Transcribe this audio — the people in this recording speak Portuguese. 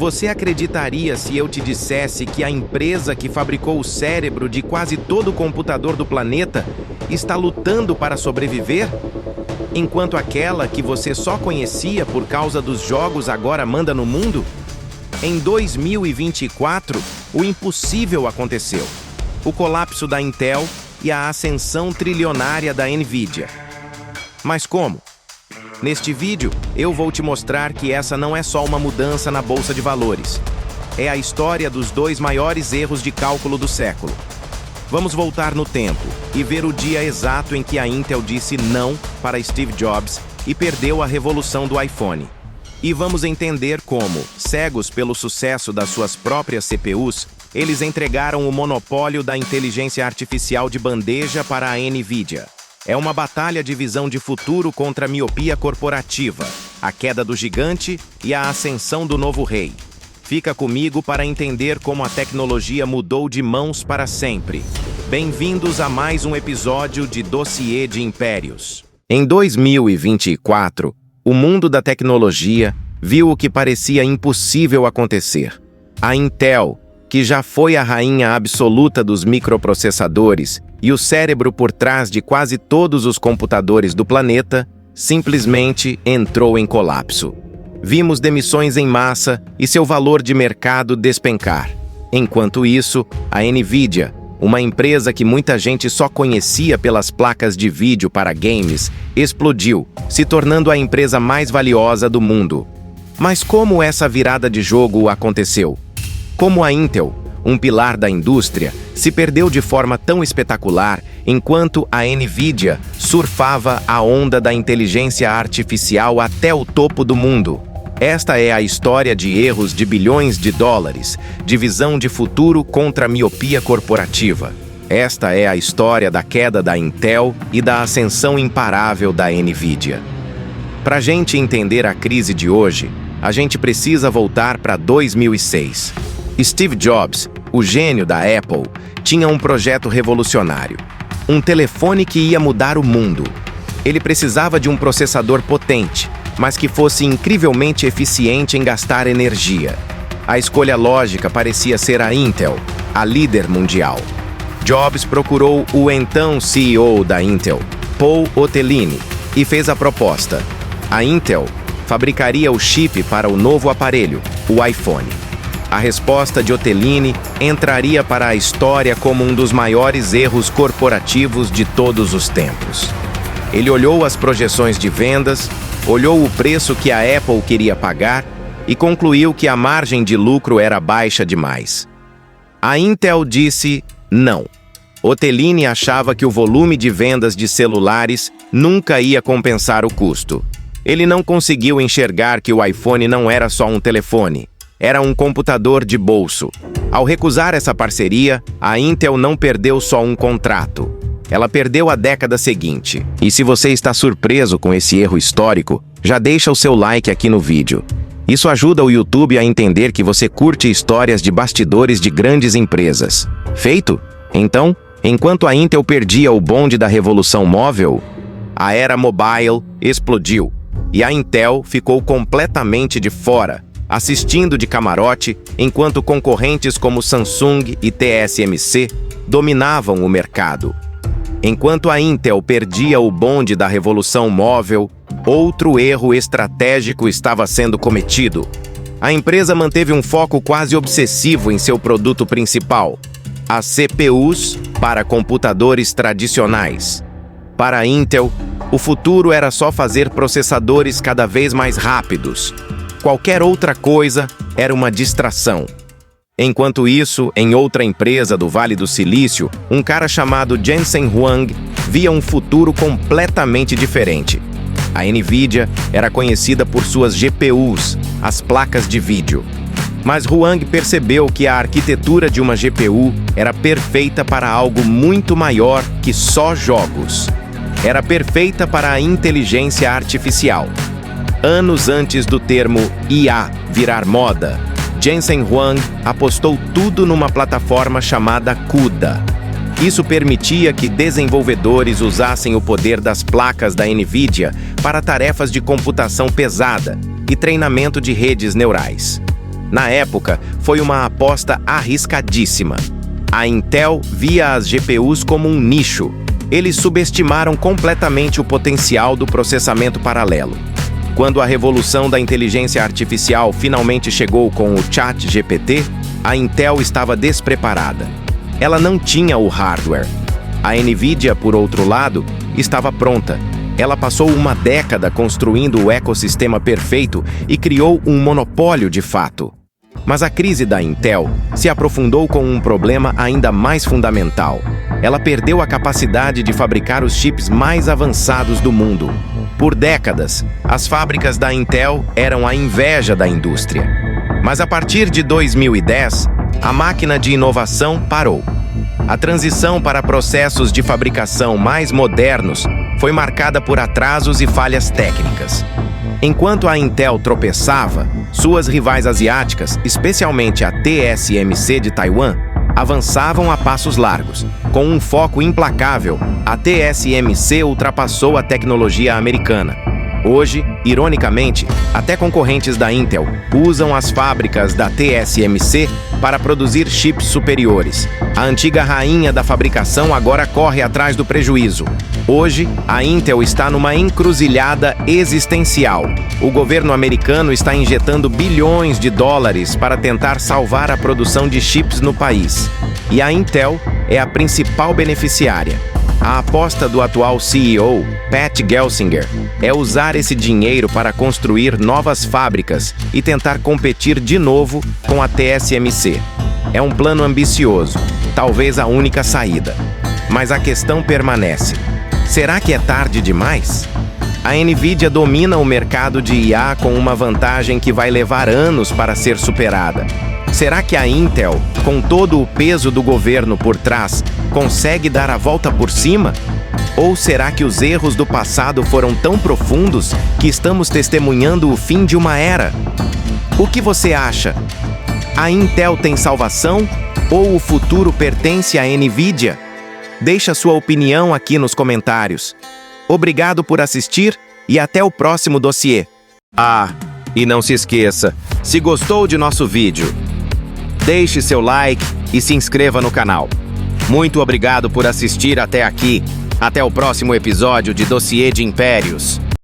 Você acreditaria se eu te dissesse que a empresa que fabricou o cérebro de quase todo computador do planeta está lutando para sobreviver? Enquanto aquela que você só conhecia por causa dos jogos agora manda no mundo? Em 2024, o impossível aconteceu. O colapso da Intel e a ascensão trilionária da Nvidia. Mas como? Neste vídeo, eu vou te mostrar que essa não é só uma mudança na bolsa de valores. É a história dos dois maiores erros de cálculo do século. Vamos voltar no tempo e ver o dia exato em que a Intel disse não para Steve Jobs e perdeu a revolução do iPhone. E vamos entender como, cegos pelo sucesso das suas próprias CPUs, eles entregaram o monopólio da inteligência artificial de bandeja para a Nvidia. É uma batalha de visão de futuro contra a miopia corporativa, a queda do gigante e a ascensão do novo rei. Fica comigo para entender como a tecnologia mudou de mãos para sempre. Bem-vindos a mais um episódio de Dossiê de Impérios. Em 2024, o mundo da tecnologia viu o que parecia impossível acontecer. A Intel, que já foi a rainha absoluta dos microprocessadores e o cérebro por trás de quase todos os computadores do planeta, simplesmente entrou em colapso. Vimos demissões em massa e seu valor de mercado despencar. Enquanto isso, a Nvidia, uma empresa que muita gente só conhecia pelas placas de vídeo para games, explodiu, se tornando a empresa mais valiosa do mundo. Mas como essa virada de jogo aconteceu? Como a Intel, um pilar da indústria, se perdeu de forma tão espetacular enquanto a Nvidia surfava a onda da inteligência artificial até o topo do mundo. Esta é a história de erros de bilhões de dólares, de visão de futuro contra a miopia corporativa. Esta é a história da queda da Intel e da ascensão imparável da Nvidia. Para a gente entender a crise de hoje, a gente precisa voltar para 2006. Steve Jobs, o gênio da Apple, tinha um projeto revolucionário. Um telefone que ia mudar o mundo. Ele precisava de um processador potente, mas que fosse incrivelmente eficiente em gastar energia. A escolha lógica parecia ser a Intel, a líder mundial. Jobs procurou o então CEO da Intel, Paul Otellini, e fez a proposta. A Intel fabricaria o chip para o novo aparelho, o iPhone. A resposta de Otellini entraria para a história como um dos maiores erros corporativos de todos os tempos. Ele olhou as projeções de vendas, olhou o preço que a Apple queria pagar e concluiu que a margem de lucro era baixa demais. A Intel disse não. Otellini achava que o volume de vendas de celulares nunca ia compensar o custo. Ele não conseguiu enxergar que o iPhone não era só um telefone. Era um computador de bolso. Ao recusar essa parceria, a Intel não perdeu só um contrato. Ela perdeu a década seguinte. E se você está surpreso com esse erro histórico, já deixa o seu like aqui no vídeo. Isso ajuda o YouTube a entender que você curte histórias de bastidores de grandes empresas. Feito? Então, enquanto a Intel perdia o bonde da revolução móvel, a era mobile explodiu. E a Intel ficou completamente de fora, assistindo de camarote, enquanto concorrentes como Samsung e TSMC dominavam o mercado. Enquanto a Intel perdia o bonde da revolução móvel, outro erro estratégico estava sendo cometido. A empresa manteve um foco quase obsessivo em seu produto principal, as CPUs para computadores tradicionais. Para a Intel, o futuro era só fazer processadores cada vez mais rápidos. Qualquer outra coisa era uma distração. Enquanto isso, em outra empresa do Vale do Silício, um cara chamado Jensen Huang via um futuro completamente diferente. A Nvidia era conhecida por suas GPUs, as placas de vídeo. Mas Huang percebeu que a arquitetura de uma GPU era perfeita para algo muito maior que só jogos. Era perfeita para a inteligência artificial. Anos antes do termo IA virar moda, Jensen Huang apostou tudo numa plataforma chamada CUDA. Isso permitia que desenvolvedores usassem o poder das placas da Nvidia para tarefas de computação pesada e treinamento de redes neurais. Na época, foi uma aposta arriscadíssima. A Intel via as GPUs como um nicho. Eles subestimaram completamente o potencial do processamento paralelo. Quando a revolução da inteligência artificial finalmente chegou com o ChatGPT, a Intel estava despreparada. Ela não tinha o hardware. A NVIDIA, por outro lado, estava pronta. Ela passou uma década construindo o ecossistema perfeito e criou um monopólio de fato. Mas a crise da Intel se aprofundou com um problema ainda mais fundamental. Ela perdeu a capacidade de fabricar os chips mais avançados do mundo. Por décadas, as fábricas da Intel eram a inveja da indústria. Mas a partir de 2010, a máquina de inovação parou. A transição para processos de fabricação mais modernos foi marcada por atrasos e falhas técnicas. Enquanto a Intel tropeçava, suas rivais asiáticas, especialmente a TSMC de Taiwan, avançavam a passos largos. Com um foco implacável, a TSMC ultrapassou a tecnologia americana. Hoje, ironicamente, até concorrentes da Intel usam as fábricas da TSMC para produzir chips superiores. A antiga rainha da fabricação agora corre atrás do prejuízo. Hoje, a Intel está numa encruzilhada existencial. O governo americano está injetando bilhões de dólares para tentar salvar a produção de chips no país. E a Intel é a principal beneficiária. A aposta do atual CEO, Pat Gelsinger, é usar esse dinheiro para construir novas fábricas e tentar competir de novo com a TSMC. É um plano ambicioso, talvez a única saída. Mas a questão permanece. Será que é tarde demais? A NVIDIA domina o mercado de IA com uma vantagem que vai levar anos para ser superada. Será que a Intel, com todo o peso do governo por trás, consegue dar a volta por cima? Ou será que os erros do passado foram tão profundos que estamos testemunhando o fim de uma era? O que você acha? A Intel tem salvação ou o futuro pertence à NVIDIA? Deixa sua opinião aqui nos comentários. Obrigado por assistir e até o próximo dossiê. E não se esqueça, se gostou de nosso vídeo, deixe seu like e se inscreva no canal. Muito obrigado por assistir até aqui. Até o próximo episódio de Dossiê de Impérios.